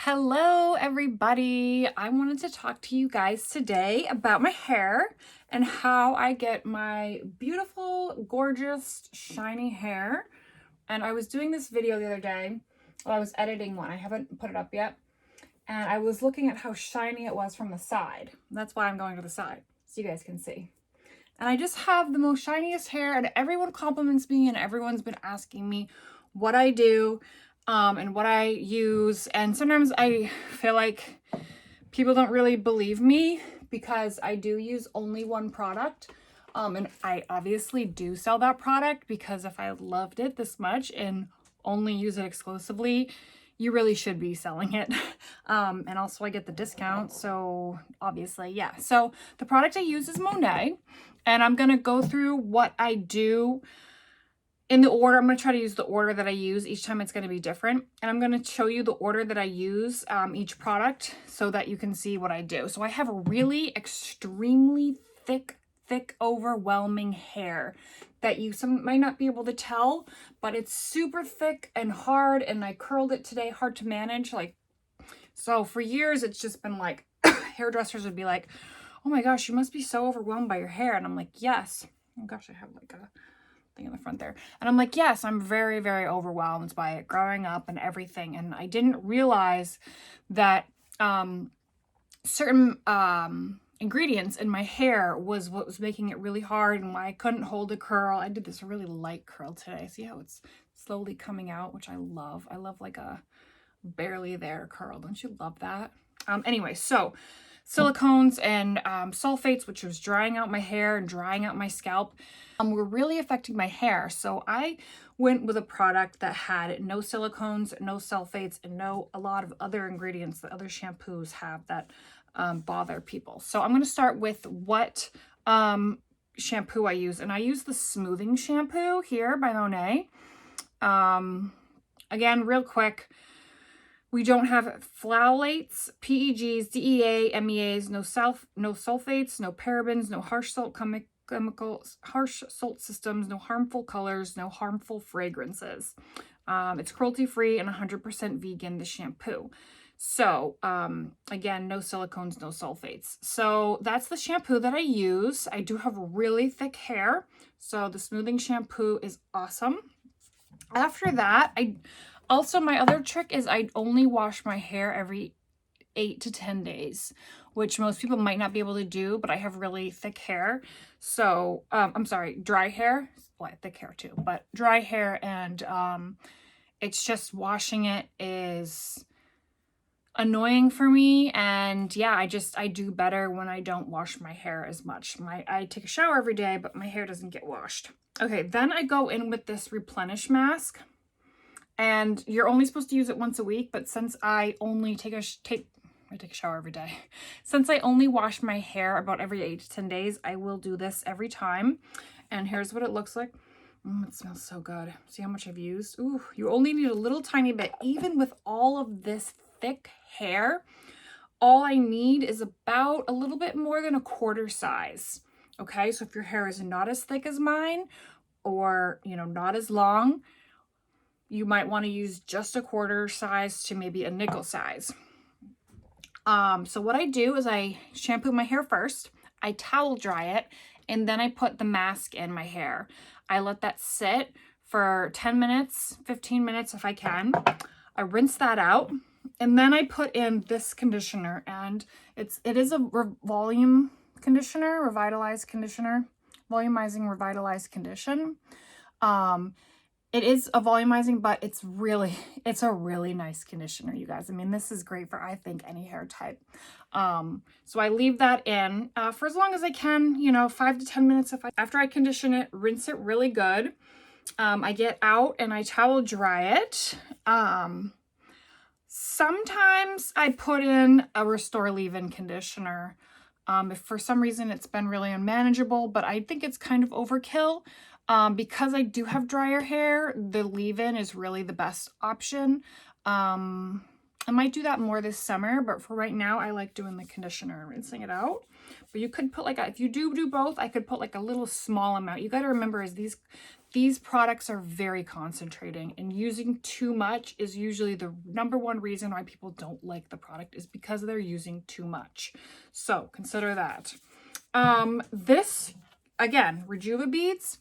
Hello everybody. I wanted to talk to you guys today about my hair and how I get my beautiful, gorgeous, shiny hair. And I was doing this video the other day. Well, I was editing one. I haven't put it up yet. And I was looking at how shiny it was from the side. That's why I'm going to the side, so you guys can see. And I just have the most shiniest hair, and everyone compliments me, and everyone's been asking me what I do and what I use. And sometimes I feel like people don't really believe me because I do use only one product. And I obviously do sell that product because if I loved it this much and only use it exclusively, you really should be selling it. And also I get the discount. So obviously, yeah. So the product I use is Monat, and I'm going to go through what I do in the order. I'm going to try to use the order that I use. Each time it's going to be different. And I'm going to show you the order that I use each product so that you can see what I do. So I have really extremely thick, overwhelming hair that you might not be able to tell, but it's super thick and hard, and I curled it today, hard to manage. So for years it's just been like hairdressers would be like, oh my gosh, you must be so overwhelmed by your hair. And I'm like, yes. Oh gosh, I have like a thing in the front there. And I'm like, yes, I'm very, very overwhelmed by it growing up and everything. And I didn't realize that certain ingredients in my hair was what was making it really hard and why I couldn't hold a curl. I did this really light curl today. See how it's slowly coming out, which I love. I love like a barely there curl. Don't you love that? Anyway, so silicones and sulfates, which was drying out my hair and drying out my scalp, were really affecting my hair. So I went with a product that had no silicones, no sulfates, and a lot of other ingredients that other shampoos have that bother people. So I'm going to start with what shampoo I use. And I use the smoothing shampoo here by Monat. Again, real quick, we don't have phthalates, PEGs, DEA, MEAs, no sulfates, no parabens, no harsh salt chemicals, harsh salt systems, no harmful colors, no harmful fragrances. It's cruelty-free and 100% vegan, the shampoo. So, again, no silicones, no sulfates. So that's the shampoo that I use. I do have really thick hair, so the smoothing shampoo is awesome. After that, also, my other trick is I only wash my hair every 8 to 10 days, which most people might not be able to do, but I have really thick hair. So, I'm sorry, dry hair. Well, thick hair too, but dry hair, and it's just washing it is annoying for me. And yeah, I do better when I don't wash my hair as much. I take a shower every day, but my hair doesn't get washed. Okay, then I go in with this replenish mask. And you're only supposed to use it once a week, but since I only take a shower every day. Since I only wash my hair about every 8 to 10 days, I will do this every time. And here's what it looks like. It smells so good. See how much I've used? Ooh, you only need a little tiny bit. Even with all of this thick hair, all I need is about a little bit more than a quarter size. Okay, so if your hair is not as thick as mine, or not as long, you might want to use just a quarter size to maybe a nickel size. So what I do is I shampoo my hair first, I towel dry it, and then I put the mask in my hair. I let that sit for 10 minutes, 15 minutes if I can. I rinse that out, and then I put in this conditioner, and it is a volume conditioner, revitalized conditioner, volumizing revitalized condition. It is a volumizing, but it's a really nice conditioner, you guys. I mean, this is great for, I think, any hair type. So I leave that in for as long as I can, 5 to 10 minutes. After I condition it, rinse it really good. I get out and I towel dry it. Sometimes I put in a Restore Leave-In conditioner. If for some reason it's been really unmanageable, but I think it's kind of overkill. Because I do have drier hair, the leave-in is really the best option. I might do that more this summer, but for right now, I like doing the conditioner and rinsing it out. But you could put like if you do both, I could put like a little small amount. You got to remember is these products are very concentrating, and using too much is usually the #1 reason why people don't like the product is because they're using too much. So consider that. This, again, Rejuva beads.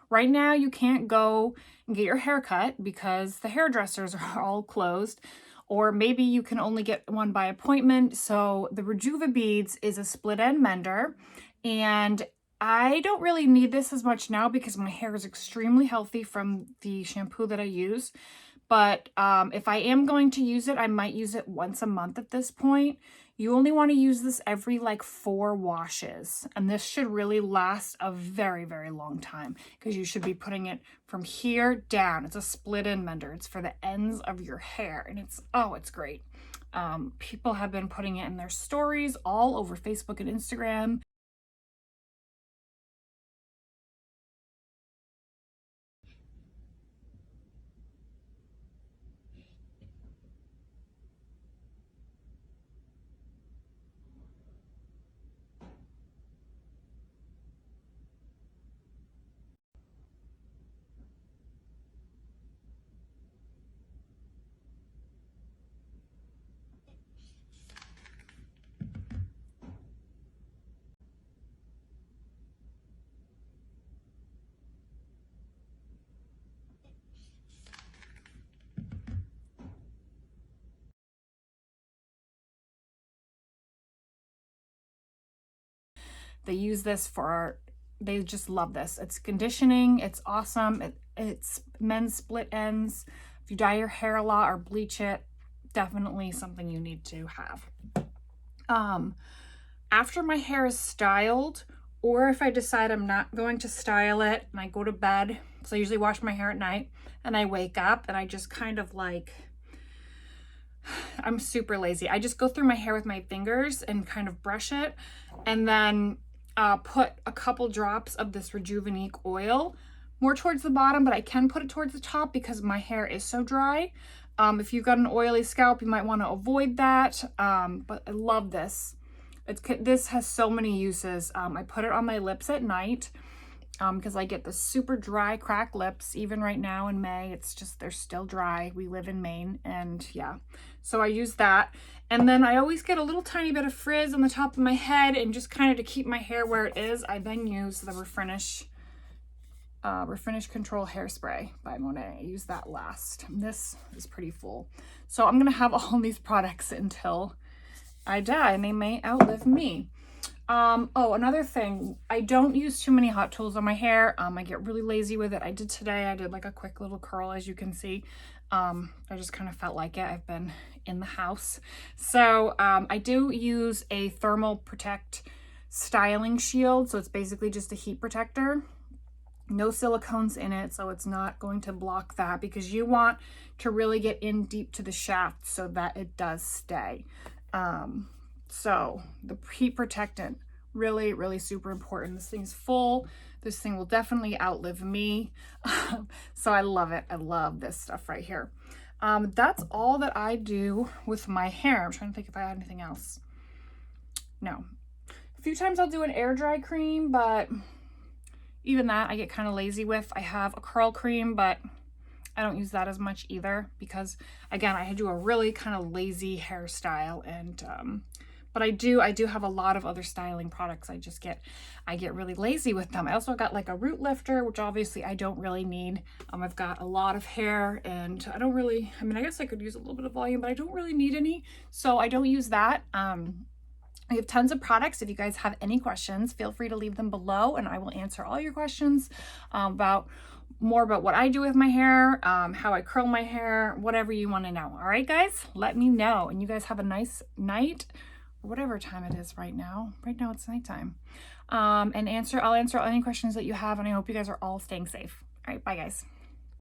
Right now, you can't go and get your hair cut because the hairdressers are all closed. Or maybe you can only get one by appointment. So the Rejuva beads is a split end mender, and I don't really need this as much now because my hair is extremely healthy from the shampoo that I use. But if I am going to use it, I might use it once a month at this point. You only want to use this every like 4 washes. And this should really last a very, very long time because you should be putting it from here down. It's a split end mender. It's for the ends of your hair. And it's great. People have been putting it in their stories all over Facebook and Instagram. They use this they just love this. It's conditioning. It's awesome. It's men's split ends. If you dye your hair a lot or bleach it, definitely something you need to have. After my hair is styled, or if I decide I'm not going to style it and I go to bed, so I usually wash my hair at night and I wake up and I just kind of like, I'm super lazy. I just go through my hair with my fingers and kind of brush it, and then put a couple drops of this Rejuvenique oil more towards the bottom, but I can put it towards the top because my hair is so dry. If you've got an oily scalp, you might want to avoid that. But I love this. This has so many uses. I put it on my lips at night because I get the super dry cracked lips. Even right now in May, it's just, they're still dry. We live in Maine, and yeah. So I use that. And then I always get a little tiny bit of frizz on the top of my head, and just kind of to keep my hair where it is, I then use the Refinish Control Hairspray by Monat. I use that last. This is pretty full. So I'm going to have all these products until I die, and they may outlive me. Oh, another thing, I don't use too many hot tools on my hair. I get really lazy with it. I did today. I did like a quick little curl, as you can see. I just kind of felt like it. I've been in the house. So I do use a Thermal Protect styling shield. So it's basically just a heat protector. No silicones in it, so it's not going to block that, because you want to really get in deep to the shaft so that it does stay. So the heat protectant, really, really super important. This thing's full. This thing will definitely outlive me. So I love it. I love this stuff right here. That's all that I do with my hair. I'm trying to think if I had anything else. No. A few times I'll do an air dry cream, but even that I get kind of lazy with. I have a curl cream, but I don't use that as much either because, again, I do a really kind of lazy hairstyle, and but I do have a lot of other styling products. I get really lazy with them. I also got like a root lifter, which obviously I don't really need. I've got a lot of hair, and I don't really, I mean, I guess I could use a little bit of volume, but I don't really need any, so I don't use that. I have tons of products. If you guys have any questions, feel free to leave them below, and I will answer all your questions more about what I do with my hair, how I curl my hair, whatever you want to know. All right, guys, let me know. And you guys have a nice night, or whatever time it is right now. Right now it's nighttime. And I'll answer any questions that you have, and I hope you guys are all staying safe. All right, bye guys.